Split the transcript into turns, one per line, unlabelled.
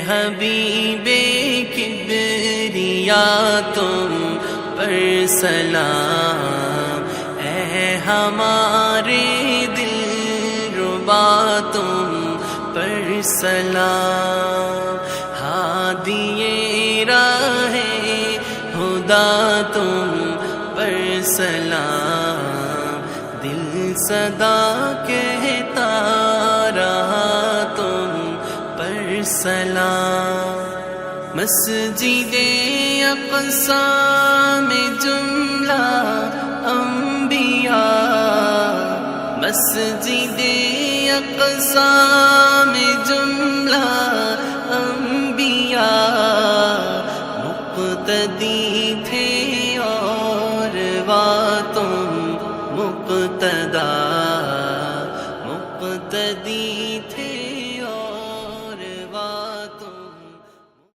حبیب کبریا تم پر سلام، اے ہمارے دل ربا تم پر سلام، ہادی راہ خدا تم پر سلام، دل صدا کہتا رہا تم پر سلام، مسجد اقصی میں جملہ انبیاء، مسجد اقصی میں جملہ